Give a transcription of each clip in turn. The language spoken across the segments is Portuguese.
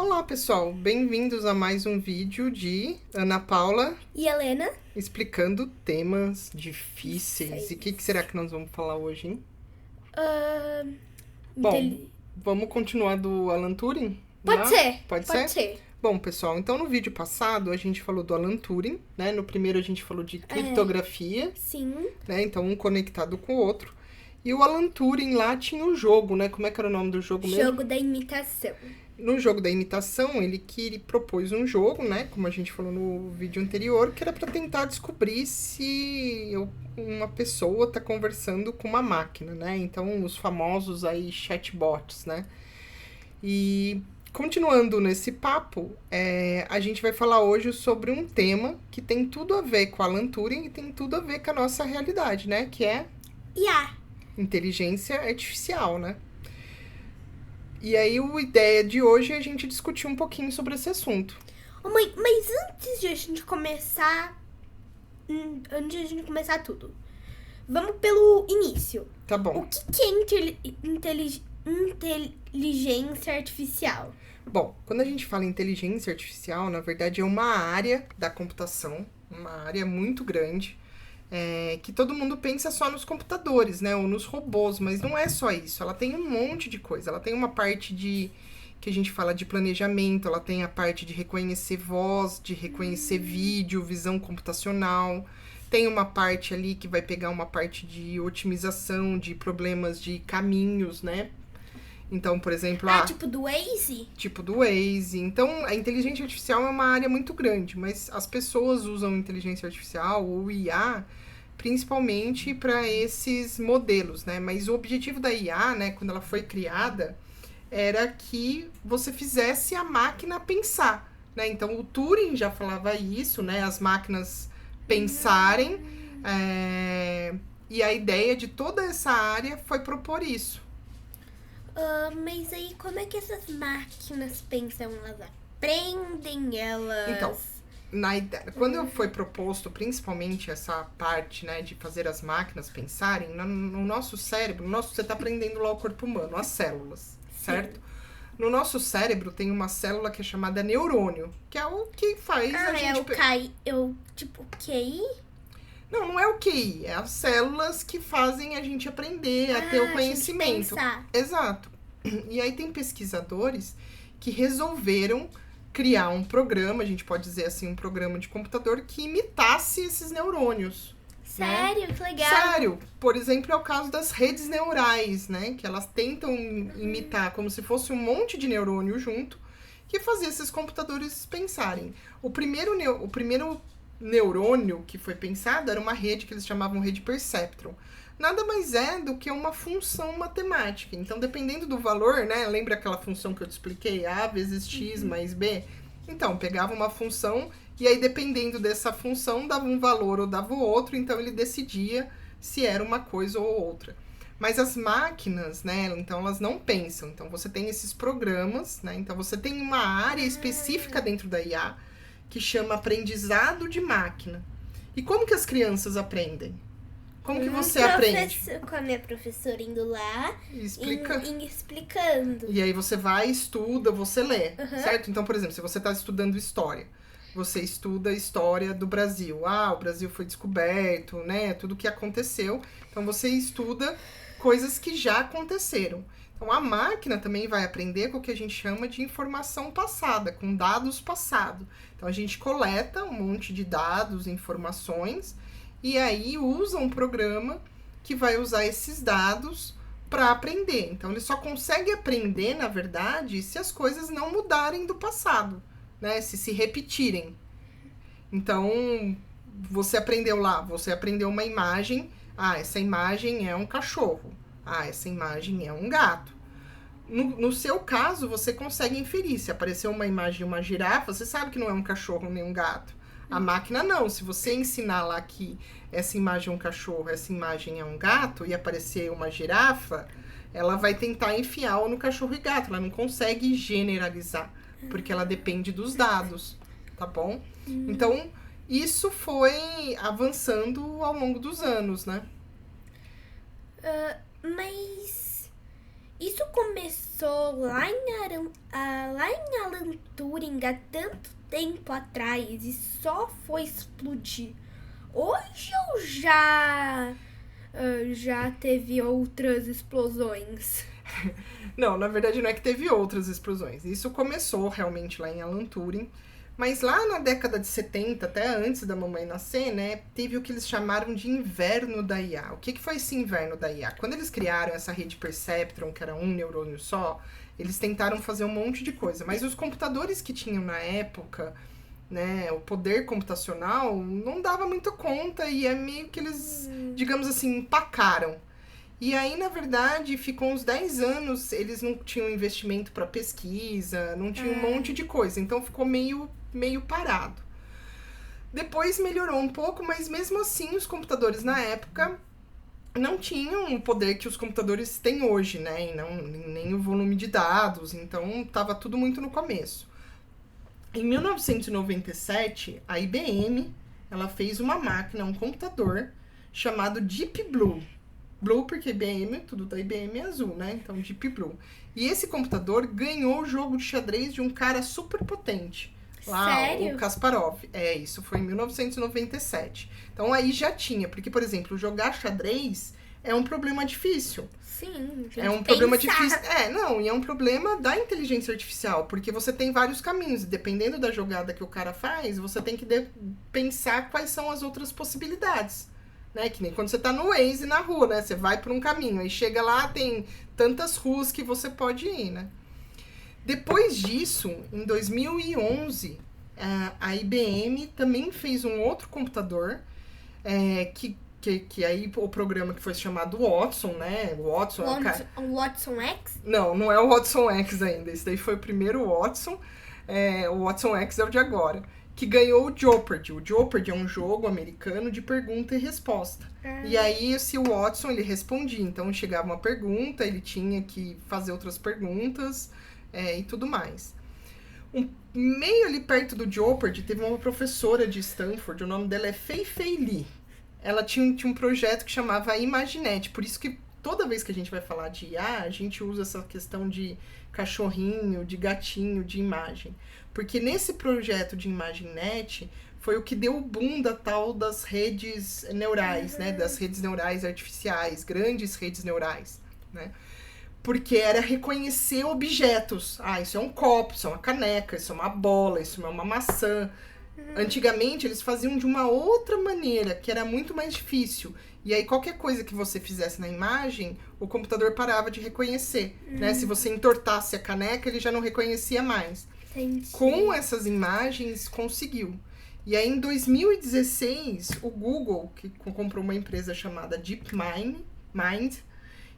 Olá, pessoal! Bem-vindos a mais um vídeo de Ana Paula E Helena? explicando temas difíceis. E o que será que nós vamos falar hoje, hein? Ah, Bom, inteli- vamos continuar do Alan Turing Pode lá? ser, Pode pode ser? ser. Bom, pessoal, então no vídeo passado a gente falou do Alan Turing, né? No primeiro a gente falou de criptografia, Sim. né? Então um conectado com o outro. E o Alan Turing lá tinha o jogo, né? Como é que era o nome do jogo mesmo? Jogo da imitação. No jogo da imitação, ele propôs um jogo, né? Como a gente falou no vídeo anterior, que era para tentar descobrir se uma pessoa está conversando com uma máquina, né? Então, os famosos aí chatbots, né? E continuando nesse papo, a gente vai falar hoje sobre um tema que tem tudo a ver com a Alan Turing e tem tudo a ver com a nossa realidade, né? Que é IA. inteligência artificial, né? E aí, a ideia de hoje é a gente discutir um pouquinho sobre esse assunto. Ô, mãe, mas antes de a gente começar. Antes de a gente começar tudo, vamos pelo início. Tá O bom. que é inteligência artificial? Bom, quando a gente fala em inteligência artificial, na verdade é uma área da computação, uma área muito grande, que todo mundo pensa só nos computadores, né? Ou nos robôs, mas não é só isso. Ela tem um monte de coisa. Ela tem uma parte que a gente fala de planejamento, ela tem a parte de reconhecer voz, de reconhecer vídeo, visão computacional. Tem uma parte ali que vai pegar uma parte de otimização de problemas de caminhos, né? Então, por exemplo, Tipo do Waze? tipo do Waze. Então, a inteligência artificial é uma área muito grande, mas as pessoas usam inteligência artificial ou IA principalmente para esses modelos, né? Mas o objetivo da IA, né, quando ela foi criada, era que você fizesse a máquina pensar, né? Então, o Turing já falava isso, né? As máquinas pensarem, e a ideia de toda essa área foi propor isso. Mas aí como é que essas máquinas pensam? Elas aprendem, Então, elas. quando foi proposto principalmente essa parte, né, de fazer as máquinas pensarem, no nosso cérebro, você está aprendendo lá o corpo humano, as células, certo? No nosso cérebro tem uma célula que é chamada neurônio, que é o que faz a gente... Tipo, QI? Não é o QI, é as células que fazem a gente aprender, a ter o conhecimento. A gente pensar. Exato. E aí tem pesquisadores que resolveram criar um programa, a gente pode dizer assim, um programa de computador que imitasse esses neurônios. Sério? Que legal. Sério. Por exemplo, é o caso das redes neurais, né? Que elas tentam imitar como se fosse um monte de neurônio junto, que fazia esses computadores pensarem. O primeiro neurônio que foi pensado era uma rede que eles chamavam rede perceptron. Nada mais é do que uma função matemática. Então, dependendo do valor, né? Lembra aquela função que eu te expliquei? A vezes x mais b? Então, pegava uma função e aí, dependendo dessa função, dava um valor ou dava o outro. Então, ele decidia se era uma coisa ou outra. Mas as máquinas, né? Então, elas não pensam. Então, você tem esses programas, né? Então, você tem uma área específica dentro da IA que chama aprendizado de máquina. E como que as crianças aprendem? Como que você aprende? Com a minha professora indo lá Explica. e explicando. E aí você vai, estuda, você lê, certo? Então, por exemplo, se você está estudando história, você estuda a história do Brasil. Ah, o Brasil foi descoberto, né? Tudo que aconteceu. Então, você estuda coisas que já aconteceram. Então, a máquina também vai aprender com o que a gente chama de informação passada, com dados passados. Então, a gente coleta um monte de dados, informações, e aí usa um programa que vai usar esses dados para aprender. Então, ele só consegue aprender, na verdade, se as coisas não mudarem do passado, né? Se repetirem. Então, você aprendeu uma imagem. Ah, essa imagem é um cachorro. Ah, essa imagem é um gato. No seu caso, você consegue inferir. Se apareceu uma imagem de uma girafa, você sabe que não é um cachorro nem um gato. A máquina não. Se você ensinar lá que essa imagem é um cachorro, essa imagem é um gato, e aparecer uma girafa, ela vai tentar enfiar no cachorro e gato. Ela não consegue generalizar, porque ela depende dos dados, tá bom? Então, isso foi avançando ao longo dos anos, né? Mas Isso começou lá em Alan Turing há tanto tempo atrás e só foi explodir hoje ou já teve outras explosões? Não, na verdade não é que teve outras explosões. Isso começou realmente lá em Alan Turing, mas lá na década de 70, até antes da mamãe nascer, né, teve o que eles chamaram de inverno da IA. O que foi esse inverno da IA? Quando eles criaram essa rede Perceptron, que era um neurônio só, eles tentaram fazer um monte de coisa, mas os computadores que tinham na época, né, o poder computacional não dava muito conta e é meio que eles, digamos assim, empacaram. E aí, na verdade, ficou uns 10 anos, eles não tinham investimento para pesquisa, não tinha um monte de coisa, então ficou meio parado. Depois melhorou um pouco, mas mesmo assim os computadores na época não tinham o poder que os computadores têm hoje, né? E nem o volume de dados, então estava tudo muito no começo. Em 1997, a IBM ela fez uma máquina, um computador, chamado Deep Blue. Blue porque IBM, tudo da IBM é azul, né? Então, Deep Blue. E esse computador ganhou o jogo de xadrez de um cara super potente. Lá, Sério? o Kasparov. Isso foi em 1997. Então, aí já tinha. Porque, por exemplo, jogar xadrez é um problema difícil. Sim, É um problema difícil. E é um problema da inteligência artificial, porque você tem vários caminhos, e dependendo da jogada que o cara faz, você tem que pensar quais são as outras possibilidades. Né? Que nem quando você tá no Waze na rua, né? Você vai por um caminho, aí chega lá, tem tantas ruas que você pode ir, né? Depois disso, em 2011, a IBM também fez um outro computador, que aí o programa que foi chamado Watson, né? O Watson é o cara... O Watson X? Não é o Watson X ainda. Esse daí foi o primeiro Watson. O Watson X é o de agora. Que ganhou o Jeopardy. O Jeopardy é um jogo americano de pergunta e resposta. E aí, esse Watson, ele respondia. Então, chegava uma pergunta, ele tinha que fazer outras perguntas e tudo mais. Meio ali perto do Jeopardy, teve uma professora de Stanford, o nome dela é Fei-Fei Li. Ela tinha um projeto que chamava Imaginet. Por isso que toda vez que a gente vai falar de IA, a gente usa essa questão de cachorrinho, de gatinho, de imagem. Porque nesse projeto de Imaginet foi o que deu o boom da tal das redes neurais, né? Das redes neurais artificiais, grandes redes neurais, né? Porque era reconhecer objetos. Isso é um copo, isso é uma caneca, isso é uma bola, isso é uma maçã. Antigamente, eles faziam de uma outra maneira, que era muito mais difícil. E aí, qualquer coisa que você fizesse na imagem, o computador parava de reconhecer, né? Se você entortasse a caneca, ele já não reconhecia mais. Entendi. Com essas imagens, conseguiu. E aí, em 2016, o Google, que comprou uma empresa chamada DeepMind,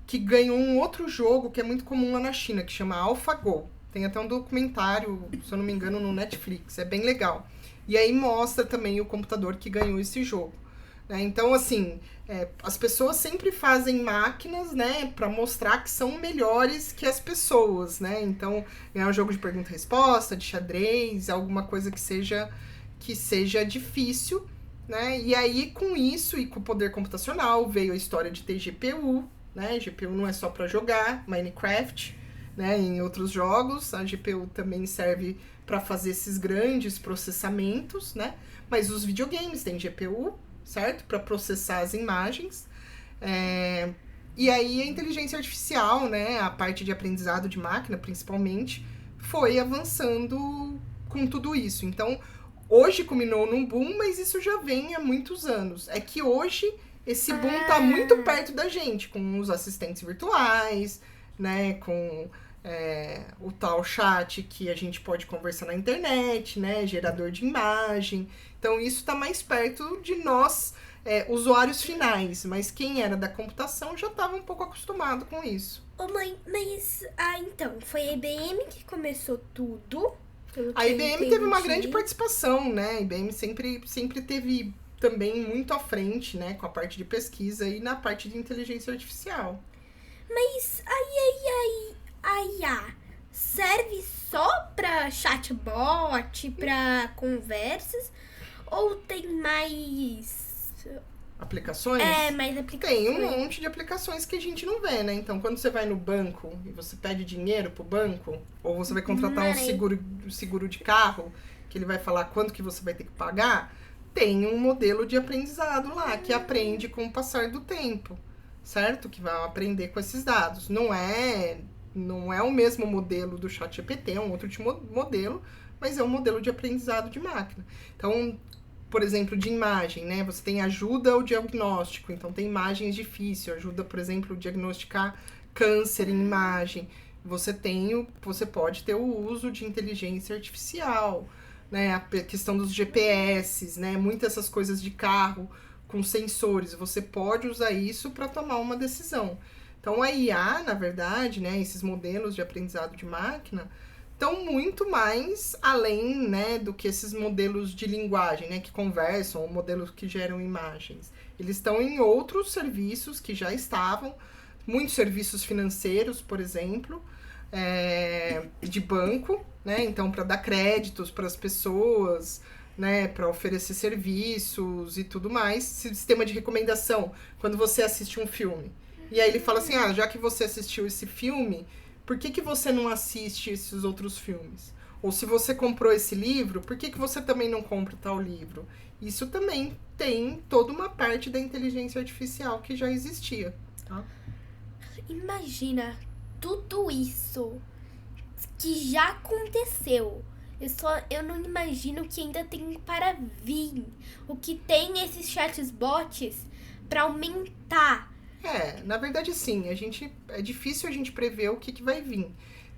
que ganhou um outro jogo que é muito comum lá na China, que chama AlphaGo. Tem até um documentário, se eu não me engano, no Netflix. É bem legal. E aí mostra também o computador que ganhou esse jogo. Né? Então, assim, as pessoas sempre fazem máquinas, né, para mostrar que são melhores que as pessoas, né? Então, é um jogo de pergunta e resposta, de xadrez, alguma coisa que seja difícil, né? E aí, com isso e com o poder computacional, veio a história de ter GPU, né? GPU não é só para jogar Minecraft, né? Em outros jogos, a GPU também serve para fazer esses grandes processamentos, né? Mas os videogames têm GPU, certo? Para processar as imagens. E aí a inteligência artificial, né? A parte de aprendizado de máquina, principalmente, foi avançando com tudo isso. Então, hoje culminou num boom, mas isso já vem há muitos anos. É que hoje esse boom tá muito perto da gente, com os assistentes virtuais, né? Com o tal chat que a gente pode conversar na internet, né? Gerador de imagem. Então, isso está mais perto de nós, usuários finais. Mas quem era da computação já estava um pouco acostumado com isso. Ô mãe, mas então, foi a IBM que começou tudo? A IBM teve uma grande participação, né? A IBM sempre teve também muito à frente, né? Com a parte de pesquisa e na parte de inteligência artificial. Mas a IA serve só para chatbot, para conversas? Ou tem mais aplicações? Mais aplicações. Tem um monte de aplicações que a gente não vê, né? Então, quando você vai no banco e você pede dinheiro pro banco, ou você vai contratar um seguro de carro, que ele vai falar quanto que você vai ter que pagar, tem um modelo de aprendizado lá, que aprende com o passar do tempo, certo? Que vai aprender com esses dados. Não é o mesmo modelo do ChatGPT, é um outro modelo, mas é um modelo de aprendizado de máquina. Então, por exemplo, de imagem, né? Você tem ajuda ao diagnóstico, então tem imagens difíceis, ajuda, por exemplo, a diagnosticar câncer em imagem. Você pode ter o uso de inteligência artificial, né? A questão dos GPS, né? Muitas dessas coisas de carro com sensores, você pode usar isso para tomar uma decisão. Então, a IA, na verdade, né? Esses modelos de aprendizado de máquina estão muito mais além, né, do que esses modelos de linguagem, né, que conversam, ou modelos que geram imagens. Eles estão em outros serviços que já estavam, muitos serviços financeiros, por exemplo, de banco, né, então para dar créditos para as pessoas, né, para oferecer serviços e tudo mais. Sistema de recomendação, quando você assiste um filme. E aí ele fala assim, já que você assistiu esse filme, por que você não assiste esses outros filmes? Ou se você comprou esse livro, por que você também não compra tal livro? Isso também tem toda uma parte da inteligência artificial que já existia, tá? Imagina tudo isso que já aconteceu. Eu não imagino que ainda tem para vir. O que tem esses chatbots para aumentar. Na verdade sim, é difícil a gente prever o que vai vir.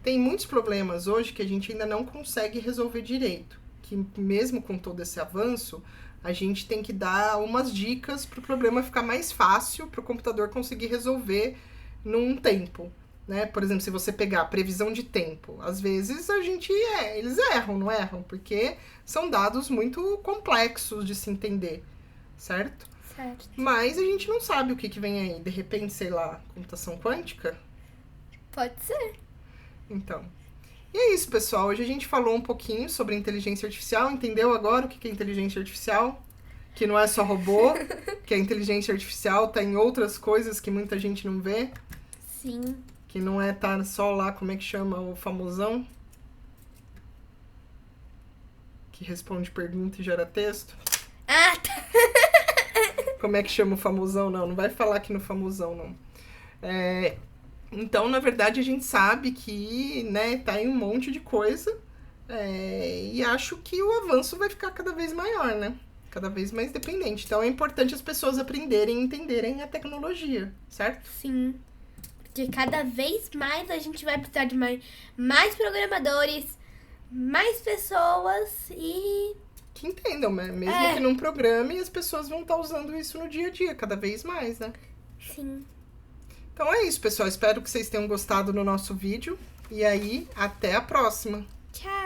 Tem muitos problemas hoje que a gente ainda não consegue resolver direito, que mesmo com todo esse avanço, a gente tem que dar umas dicas para o problema ficar mais fácil, para o computador conseguir resolver num tempo, né? Por exemplo, se você pegar a previsão de tempo, às vezes eles erram, não erram? Porque são dados muito complexos de se entender, certo? Certo. Mas a gente não sabe o que vem aí. De repente, sei lá, computação quântica? Pode ser. Então. E é isso, pessoal. Hoje a gente falou um pouquinho sobre inteligência artificial. Entendeu agora o que é inteligência artificial? Que não é só robô, que a inteligência artificial tá em outras coisas que muita gente não vê. Sim. Que não é tá só lá, como é que chama o famosão? Que responde pergunta e gera texto. Ah, tá. Como é que chama o famosão? Não vai falar aqui no famosão, não. Então, na verdade, a gente sabe que, né, tá em um monte de coisa. E acho que o avanço vai ficar cada vez maior, né? Cada vez mais dependente. Então, é importante as pessoas aprenderem e entenderem a tecnologia, certo? Sim. Porque cada vez mais a gente vai precisar de mais programadores, mais pessoas e... que entendam, né? Mesmo que não programe, as pessoas vão estar usando isso no dia a dia, cada vez mais, né? Sim. Então é isso, pessoal. Espero que vocês tenham gostado do nosso vídeo. E aí, até a próxima. Tchau.